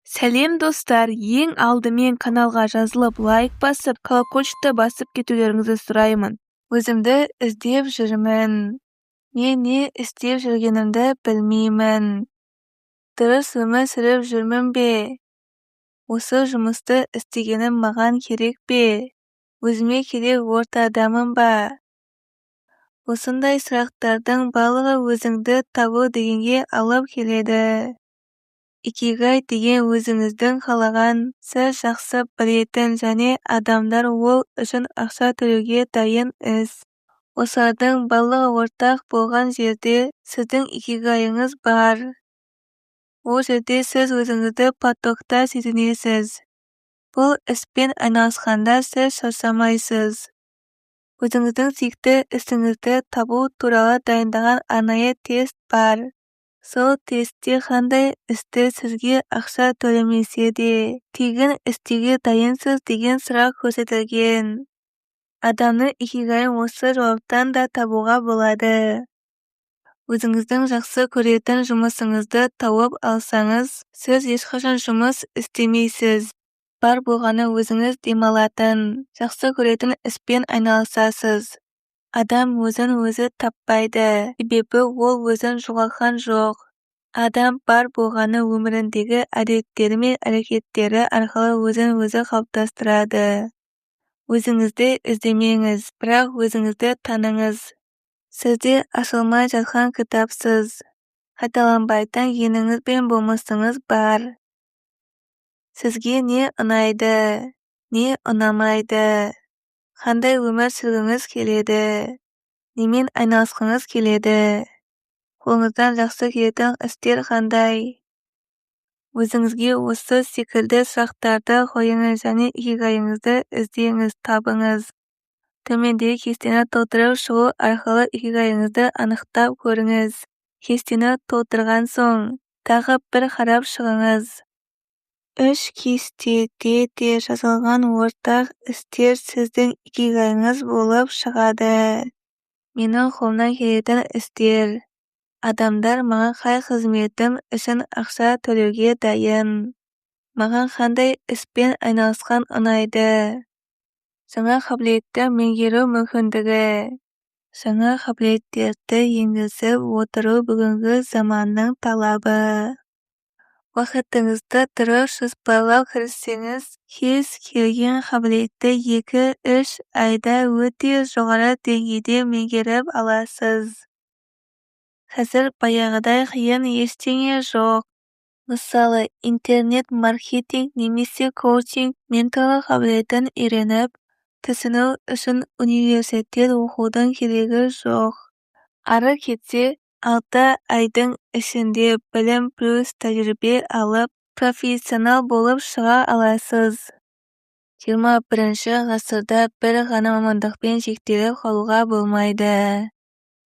Сәлем достар, ең алдымен каналға жазылып лайк басып, колокольчикті басып кетулеріңізді сұраймын. Өзімді іздеп жүрмін. Мен не істеп жүргенімді білмеймін. Дұрыс өмір сүріп жүрмін бе? Осы жұмысты істегенім маған керек пе? Өзіме керек ортадамын ба? Осындай сұрақтардың барлығы өзіңді табу дегенге алып келеді. Икигай деген өзіңіздің қалаған, сіз жақсы білетін және адамдар ол үшін ақша төлеуге дайын іс. Осылардың барлығы ортақ болған жерде сіздің икигайыңыз бар. Ол жерде сіз өзіңізді потокта сезінесіз. Бұл іспен айналысқанда сіз шаршамайсыз. Өзіңіздің сүйікті ісіңізді табу туралы дайындаған арнайы тест бар. Сол тестте қандай істі сізге ақша төлемесе де тегін істеуге дайынсыз деген сұрақ көрсетілген. Адамның икигайын осы жауаптан да табуға болады. Өзіңіздің жақсы көретін жұмысыңызды тауып алсаңыз, сіз ешқашан жұмыс істемейсіз. Бар болғаны өзіңіз демалатын, жақсы көретін іспен айналысасыз. Адам өзін өзі таппайды, себебі ол өзін жоғалтқан жоқ. Адам бар болғаны өміріндегі әдеттері мен әрекеттері арқылы өзін өзі қалыптастырады. Өзіңізді іздемеңіз, бірақ өзіңізді таныңыз. Сізде ашылмай жатқан кітапсыз. Қайталанбайтын геніңіз бен болмысыңыз бар. Сізге не ұнайды, не ұнамайды, қандай өмір сүргіңіз келеді, немен айналысқыңыз келеді, қолыңыздан жақсы келетін істер қандай. Өзіңізге осы секілді сұрақтарды қойыңыз және икигайыңызды іздеңіз, табыңыз. Төмендегі кестені толтырып шығу арқылы икигайыңызды анықтап көріңіз. Кестені толтырған соң, тағы бір қарап шығыңыз. 3 кестеде де жазылған ортақ істер сіздің икигайыңыз болып шығады. Менің қолымнан келетін істер. Адамдар маған қай қызметім үшін ақша төлеуге дайын. Маған қандай іспен айналысқан ұнайды. Жаңа қабілетті меңгеру мүмкіндігі. Жаңа қабілеттерді енгізіп отыру бүгінгі заманның талабы. Уақытыңызды дұрыс жоспарлап кіріссеңіз, кез келген қабілетті 2-3 айда өте жоғары деңгейде меңгеріп аласыз. Қазір баяғыдай қиын ештеңе жоқ. Мысалы, интернет-маркетинг немесе коучинг менторлық қабілетін үйреніп, түсіну үшін университет оқудың керегі жоқ. Ары кетсе, 6 айдың ішінде білім плюс тәжірибе алып, профессионал болып шыға аласыз. 21 ғасырда бір ғана мамандықпен шектеліп қалуға болмайды.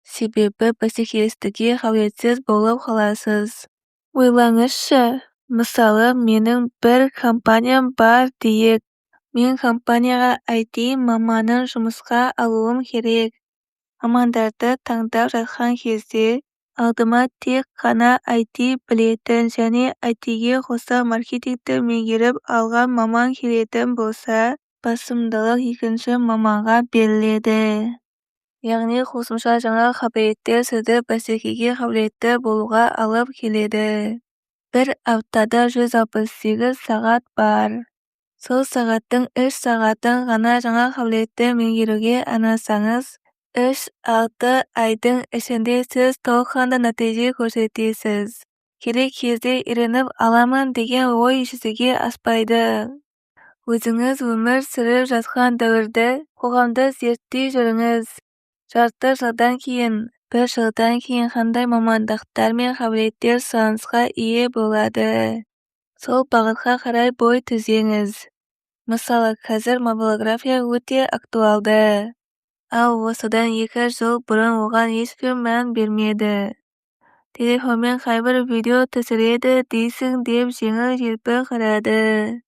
Себебі бәсекелестікке қабілетсіз болып қаласыз. Ойлаңызшы, мысалы, менің бір компаниям бар дейік. Мен компанияға IT маманын жұмысқа алуым керек. Мамандарды таңдап жатқан кезде, алдыма тек қана IT білетін және IT-ге қоса маркетингті меңгеріп алған маман келетін болса, басымдылық екінші маманға беріледі. Яғни қосымша жаңа қабілеттер сізді бәсекеге қабілетті болуға алып келеді. Бір аптада 168 сағат бар. Сол сағаттың 3 сағатын ғана жаңа қабілетті меңгеруге арнасаңыз, 3-6 айдың ішінде сіз толыққанды нәтиже көрсетесіз. Керек кезде үйреніп аламын деген ой жүзеге аспайды. Өзіңіз өмір сүріп жатқан дәуірді, қоғамды зерттей жүріңіз. Жарты жылдан кейін, 1 жылдан кейін қандай мамандықтар мен қабілеттер сұранысқа ие болады. Сол бағытқа қарай бой түзеңіз. Мысалы, қазір мобилография өте актуалды. Ал осыдан 2 жыл бұрын оған ешкім мән бермеді. Телефонмен қайбір видео түсіреді дейсің деп жеңіл-желпі қарады.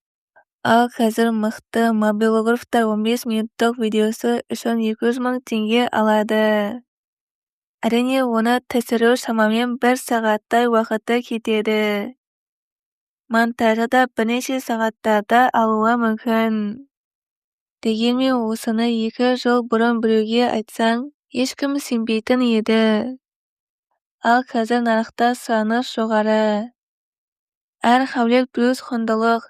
Ал қазір мықты мобилографтар 15 минуттық видеосы үшін 200 мың теңге алады. Әрине, оны түсіру шамамен 1 сағаттай уақыты кетеді. монтажы да бірнеше сағаттарда алуы мүмкін. Дегенмен осыны 2 жыл бұрын біреуге айтсаң, ешкім сенбейтін еді. Ал қазір нарықта сұраныс жоғары. Әр қабілет плюс құндылық.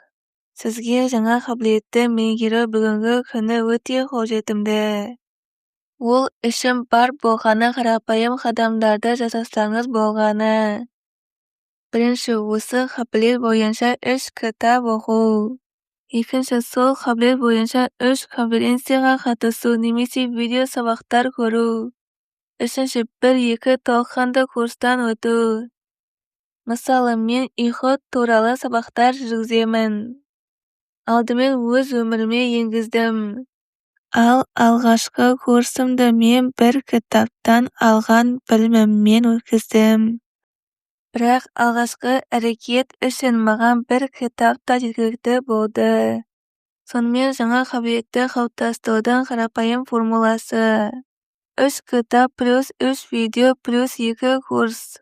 Сізге жаңа қабілетті меңгеру бүгінгі күні өте қолжетімді. Ол үшін бар болғаны қарапайым қадамдарды жасасаңыз болғаны. Бірінші, осы қабілет бойынша 3 кітап оқу. Екінші, сол қабілет бойынша 3 конференцияға қатысу немесе видео сабақтар көру. Үшінші, 1-2 толыққанды курстан өту. Мысалы, мен ұйқы туралы сабақтар жүргіземін. Алдымен өз өміріме енгіздім. Ал алғашқы курсымды мен 1 кітаптан алған біліміммен өткіздім. Бірақ алғашқы әрекет үшін маған 1 кітап та жеткілікті болды. Сонымен жаңа қабілетті қалыптастырудың қарапайым формуласы. 3 кітап плюс 3 видео плюс 2 курс.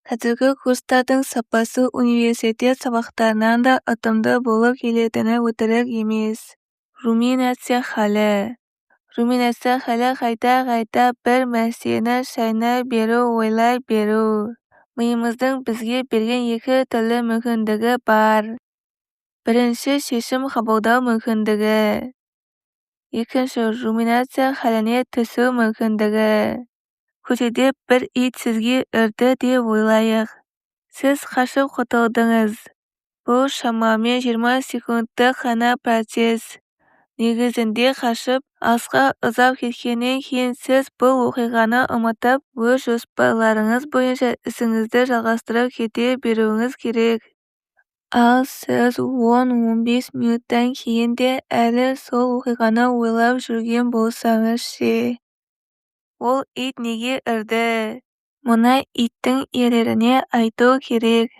Қазіргі курстардың сапасы университет сабақтарынан да ұтымды болып келетіні өтірік емес. Руминация халі. Руминация халі қайта-қайта бір мәселені шайнай беру, ойлай беру. Миымыздың бізге берген 2 түрлі мүмкіндігі бар. Бірінші, шешім қабылдау мүмкіндігі. Екінші, руминация халіне түсу мүмкіндігі. Көшеде бір ит сізге үрді деп ойлайық. Сіз қашып құтылдыңыз. Бұл шамамен 20 секундтық қана процесс. Негізінде қашып, алысқа ұзап кеткеннен кейін сіз бұл оқиғаны ұмытып, өз жоспарларыңыз бойынша ісіңізді жалғастырып кете беруіңіз керек. Ал сіз 10-15 минуттан кейін де әлі сол оқиғаны ойлап жүрген болсаңыз ше? Ол ит неге үрді? Мұны иттің иелеріне айту керек.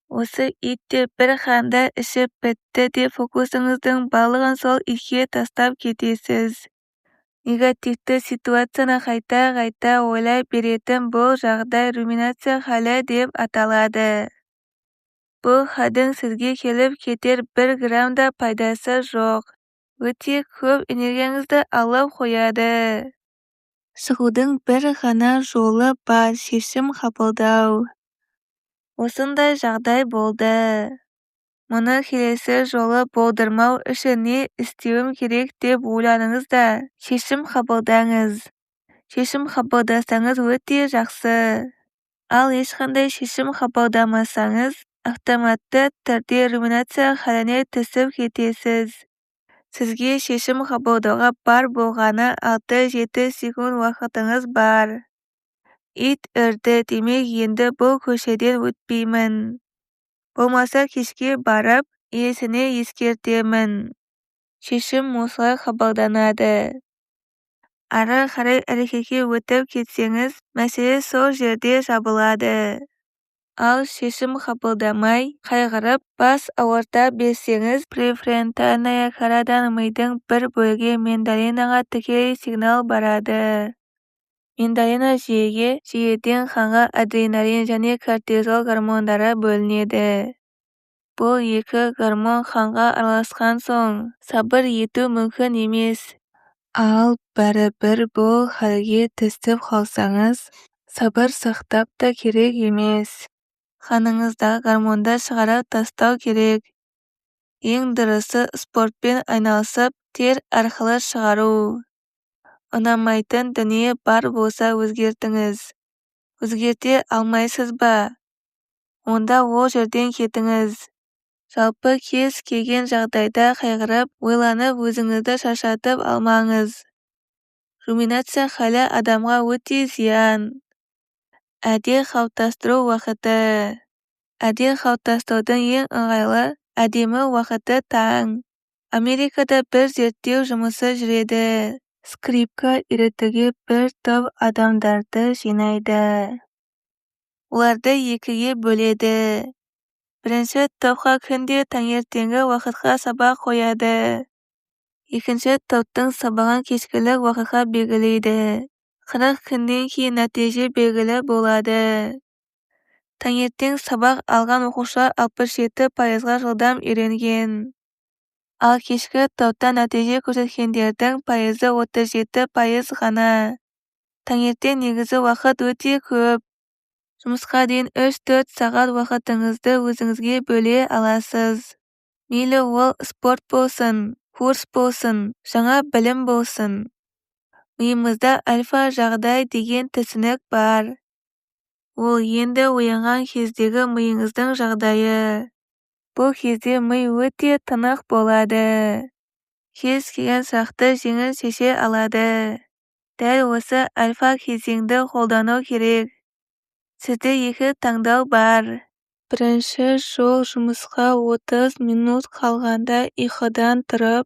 Осы ит те бір қанда ішіп бітті деп фокусыңыздың барлығын сол итке тастап кетесіз. Негативті ситуацияны қайта-қайта ойлай беретін бұл жағдай руминация халі деп аталады. Бұл халдің сізге келіп кетер 1 грамм да пайдасы жоқ. Өте көп энергияңызды алып қояды. Шығудың бір ғана жолы бар, шешім қабылдау. Осындай жағдай болды. Мұны келесі жолы болдырмау үшін не істеуім керек деп ойланыңыз да, шешім қабылдаңыз. Шешім қабылдасаңыз өте жақсы. Ал ешқандай шешім қабылдамасаңыз, автоматты түрде руминация халіне түсіп кетесіз. Сізге шешім қабылдауға бар болғаны 6-7 секунд уақытыңыз бар. Ит үрді, демек енді бұл көшеден өтпеймін. Болмаса кешке барып, иесіне ескертемін. Шешім осылай қабылданады. Ары қарай әрекетке өтіп кетсеңіз, мәселе сол жерде жабылады. Ал шешім қабылдамай, қайғырып, бас ауырта берсеңіз, префронтальная корадан мидың бір бөлігі миндалинаға тікелей сигнал барады. Миндалина жүйеден қанға адреналин және кортизол гормондары бөлінеді. Бұл 2 гормон қанға араласқан соң, сабыр ету мүмкін емес. Ал бәрібір бұл халге түсіп қалсаңыз, сабыр сақтап та керек емес. Қаныңыздағы гормонды шығарып тастау керек. Ең дұрысы спортпен айналысып, тер арқылы шығару. Ұнамайтын дүние бар болса өзгертіңіз. Өзгерте алмайсыз ба? Онда ол жерден кетіңіз. Жалпы кез келген жағдайда қайғырып, ойланып өзіңізді шаршатып алмаңыз. Руминация халі адамға өте зиян. Әдет қалыптастыру уақыты. Әдет қалыптастырудың ең ыңғайлы, әдемі уақыты таң. Америкада бір зерттеу жұмысы жүреді. Скрипка үйретуге бір топ адамдарды жинайды. Оларды 2-ге бөледі. Бірінші топқа күнде таңертеңгі уақытқа сабақ қояды. Екінші топтың сабағын кешкілік уақытқа белгілейді. 40 күннен кейін нәтиже белгілі болады. Таңертең сабақ алған оқушылар 67%-ға жылдам үйренген. Ал кешкі топта нәтиже көрсеткендердің пайызы 37% ғана. Таңертең негізі уақыт өте көп. Жұмысқа дейін 3-4 сағат уақытыңызды өзіңізге бөле аласыз. Мейлі ол спорт болсын, курс болсын, жаңа білім болсын. Миымызда альфа жағдай деген түсінік бар. Ол енді оянған кездегі миыңыздың жағдайы. Бұл кезде ми өте тынық болады. Кез келген сұрақты жеңіл шеше алады. Дәл осы альфа кезеңді қолдану керек. Сізде екі таңдау бар. Бірінші жол жұмысқа 30 минут қалғанда ұйқыдан тұрып,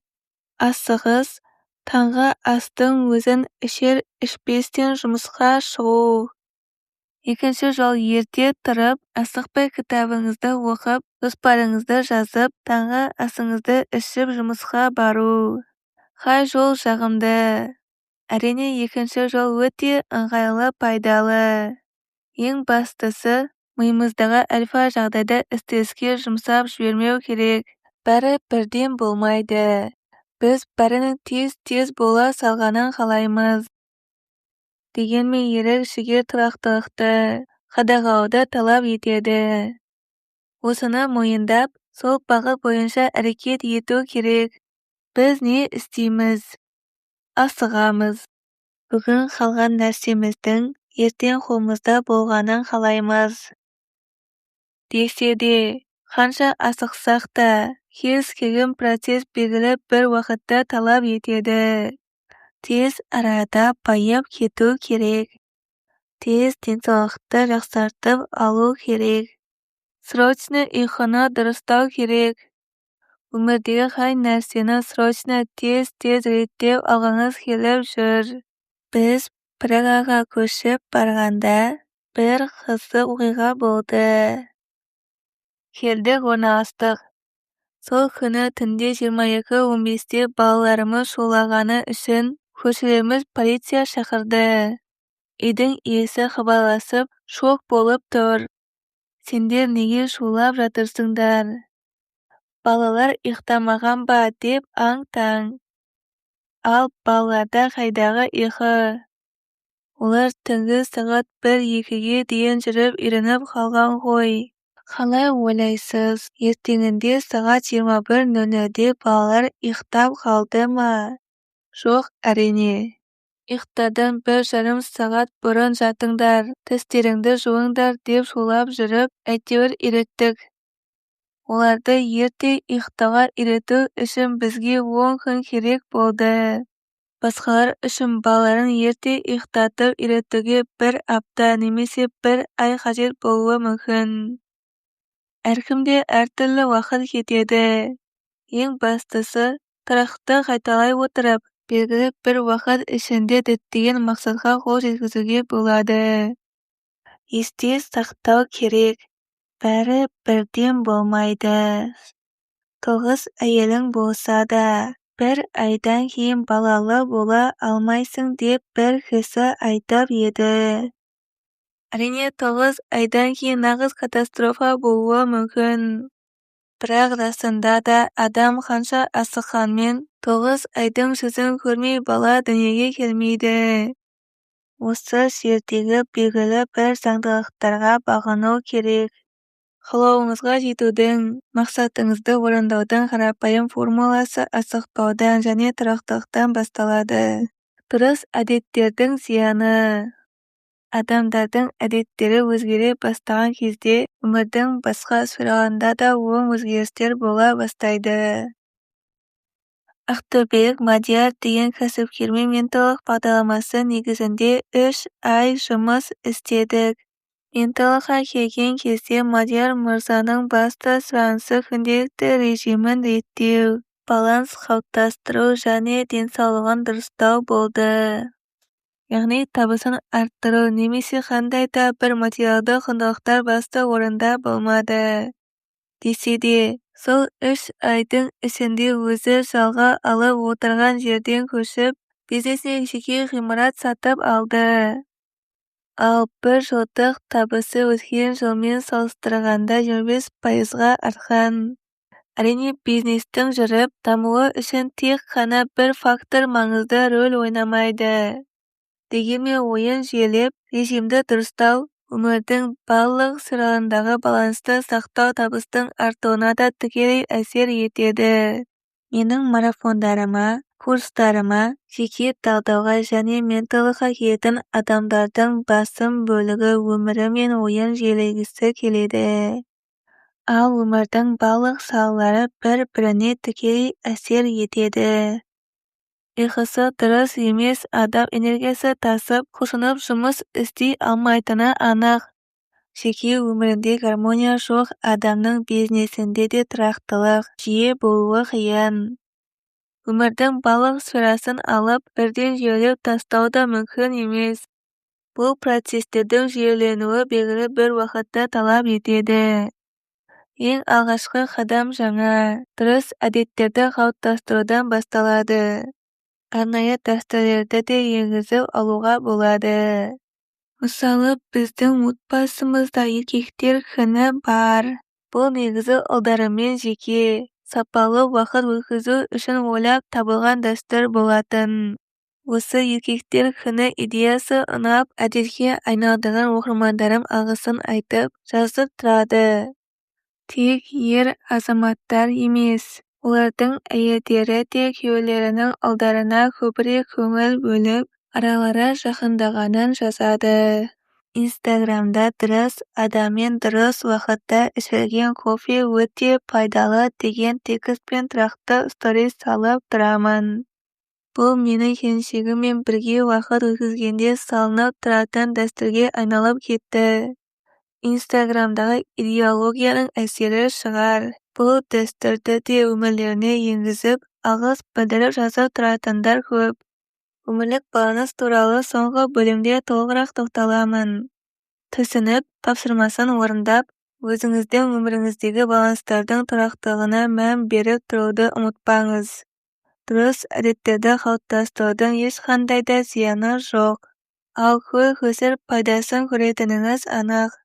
асығыс, таңғы астың өзін ішер-ішпестен жұмысқа шығу. Екінші жол ерте тұрып, асықпай кітабыңызды оқып, жоспарыңызды жазып, таңғы асыңызды ішіп жұмысқа бару. Қай жол жағымды? Әрине, екінші жол өте ыңғайлы, пайдалы. Ең бастысы, миымыздағы альфа жағдайда стресске жұмсап жібермеу керек. Бәрі бірден болмайды. Біз бәрінің тез бола салғанын қалаймыз. Дегенмен ерік-жігер тұрақтылықты, қадағалауды талап етеді. Осыны мойындап, сол бағыт бойынша әрекет ету керек. Біз не істейміз? Асығамыз. Бүгін қалған нәрсеміздің ертең қолымызда болғанын қалаймыз. Десе де, қанша асықсақ та, кез келген процесс белгілі бір уақытта талап етеді. Тез арада байып кету керек. Тез денсаулықты жақсартып алу керек. Срочно ұйқыны дұрыстау керек. Өмірдегі қай нәрсені срочно тез реттеп алғыңыз келіп жүр. Біз Прагаға көшіп барғанда бір қызық оқиға болды. Келдік, орналастық. Сол күні түнде 22:15-те балаларымыз шулағаны үшін көршілеріміз полиция шақырды. Үйдің иесі хабарласып, шок болып тұр. Сендер неге шулап жатырсыңдар? Балалар ұйықтамаған ба деп аң-таң. Ал балаларда қайдағы ұйқы? Олар түнгі сағат 1-2-ге дейін жүріп үйреніп қалған ғой. Қалай ойлайсыз, ертеңінде сағат 21:00-де балалар ұйықтап қалды ма? Жоқ, әрине. Ұйықтардан 1,5 сағат бұрын жатыңдар, тістеріңді жуыңдар деп шулап жүріп, әйтеуір үйреттік. Оларды ерте ұйықтауға үйрету үшін бізге 10 күн керек болды. Басқалар үшін балаларын ерте ұйықтатып үйретуге 1 апта немесе 1 ай қажет болуы мүмкін. Әркімде әртүрлі уақыт кетеді. Ең бастысы, тұрақты қайталай отырып, белгілі бір уақыт ішінде діттеген мақсатқа қол жеткізуге болады. Есте сақтау керек, бәрі бірден болмайды. Тоғыз әйелің болса да, 1 айдан кейін балалы бола алмайсың деп бір кісі айтып еді. Әрине, 9 айдан кейін нағыз катастрофа болуы мүмкін. Бірақ расында да адам қанша асыққанмен 9 айдың жүзін көрмей бала дүниеге келмейді. Осы жердегі белгілі бір заңдылықтарға бағыну керек. Қалауыңызға жетудің, мақсатыңызды орындаудың қарапайым формуласы асықпаудан және тұрақтылықтан басталады. Дұрыс әдеттердің зияны. Адамдардың әдеттері өзгере бастаған кезде өмірдің басқа сфераларында да оң өзгерістер бола бастайды. Ақтөбелік Мадияр деген кәсіпкермен ментолог бағдарламасы негізінде 3 ай жұмыс істедік. Ментологқа келген кезде Мадияр мырзаның басты сұранысы күнделікті режимін реттеу, баланс қалыптастыру және денсаулығын дұрыстау болды. Яғни табысын арттыру немесе қандай да бір материалды құндылықтар басты орында болмады. Десе де, сол 3 айдың ішінде өзі жалға алып отырған жерден көшіп, бизнесіне жеке ғимарат сатып алды. Ал bir жылдық табысы өткен жылмен салыстырғанда 25%-ға артқан. Әрине, бизнестің жүріп дамуы үшін тек қана бір фактор маңызды рөл ойнамайды. Дегенмен ойын жүйелеп, режимді дұрыстау, өмірдің барлық сфераларындағы балансты сақтау табыстың артуына да тікелей әсер етеді. Менің марафондарыма, курстарыма, жеке талдауға және менторлыққа келетін адамдардың басым бөлігі өмірі мен ойын жүйелегісі келеді. Ал өмірдің барлық салалары бір-біріне тікелей әсер етеді. Ұйқысы дұрыс емес адам энергиясы тасып, құлшынып жұмыс істей алмайтыны анық. Жеке өмірінде гармония жоқ адамның бизнесінде де тұрақтылық жиі болуы қиын. Өмірдің барлық сферасын алып, бірден жүйелеп тастау да мүмкін емес. Бұл процестердің жүйеленуі белгілі бір уақытты талап етеді. Ең алғашқы қадам жаңа, дұрыс әдеттерді қалыптастырудан басталады. Арнайы дәстүрлерді де енгізіп алуға болады. Мысалы, біздің отбасымызда еркектер күні бар. Бұл негізі ұлдарымен жеке, сапалы уақыт өткізу үшін ойлап табылған дәстүр болатын. Осы еркектер күні идеясы ұнап, әдетке айналдырған оқырмандарым алғысын айтып, жазып тұрады. Тек ер азаматтар емес, олардың әйелдері де күйеулерінің ұлдарына көбірек көңіл бөліп, аралары жақындағанын жазады. Инстаграмда дұрыс адаммен дұрыс уақытта ішілген кофе өте пайдалы деген текстпен тұрақты сторис салып тұрамын. Бұл менің келіншегіммен бірге уақыт өткізгенде салынып тұратын дәстүрге айналып кетті. Инстаграмдағы идеологияның әсері шығар. Бұл дәстүрді де өмірлеріне енгізіп, алғыс білдіріп жазып тұратындар көп. Өмірлік баланс туралы соңғы бөлімде толығырақ тоқталамын. Түсініп, тапсырмасын орындап, өзіңіздің өміріңіздегі баланстардың тұрақтылығына мән беріп тұруды ұмытпаңыз. Дұрыс әдеттерді қалыптастырудың ешқандай да зияны жоқ. Ал көзір пайдасын көретініңіз анық.